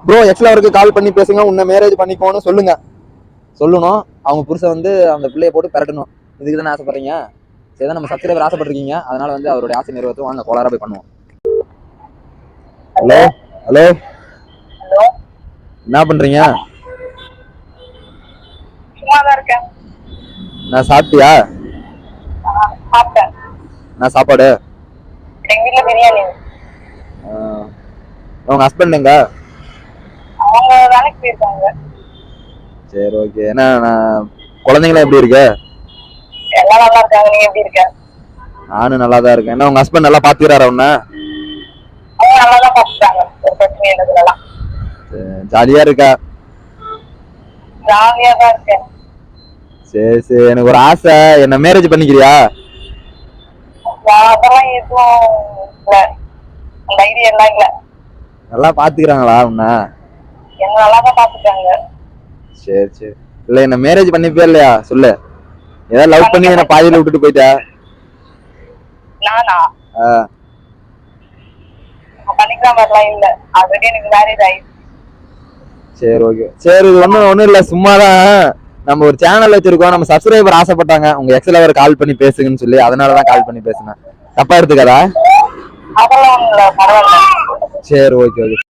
Bro எக்ஸ்ல அவருக்கு கால் பண்ணி பேசுங்க, உன்னை மேரேஜ் பண்ணிக்கோன்னு சொல்லுங்க. சொல்லணும். அவங்க புருஷன் வந்து அந்த பிள்ளைய போட்டு பெரட்டணும். இதுக்கு தானே ஆசைப்படுறீங்க? சரிதான், நம்ம சப்ஸ்கிரைபர் ஆசைப்பட்டிருக்கீங்க, அதனால வந்து அவருடைய ஆசை நிறைவேற்றும். வாங்க கோளாரா போய் பண்ணுவோம். ஹலோ ஹலோ, என்ன பண்றீங்க? நான் சாப்பிட்டியா? நான் சாப்பாடு உங்க ஹஸ்பண்ட் எங்க? சரி ஓகே. என்ன குழந்தைங்களா எப்படி இருக்கு? நானும் நல்லா தான் இருக்கேன். என்ன உங்க ஹஸ்பண்ட் நல்லா பாத்துக்கிறாரா உன்ன? ஜாலியா இருக்கா? சரி சரி, எனக்கு ஒரு ஆசை, என்ன மேரேஜ் பண்ணிக்கிறியா? நல்லா பாத்துக்கிறாங்களா உன்ன? சரி சரி. இல்ல என்ன மேரேஜ் பண்ணிப்பே இல்லையா சொல்லு. ஏதாவது லவ் பண்ணி என்ன பாதியில விட்டுட்டு போயிட்ட? சரி ஓகே. சரி, இது ஒண்ணும் இல்ல, சும்மாதான். நம்ம ஒரு சேனல் வச்சிருக்கோம், நம்ம சப்ஸ்கிரைபர் ஆசைப்பட்டாங்க உங்க எக்ஸ்ல அவர் கால் பண்ணி பேசுங்கன்னு சொல்லி, அதனாலதான் கால் பண்ணி பேசுனேன். தப்பா எடுத்துக்காதா? சரி ஓகே ஓகே.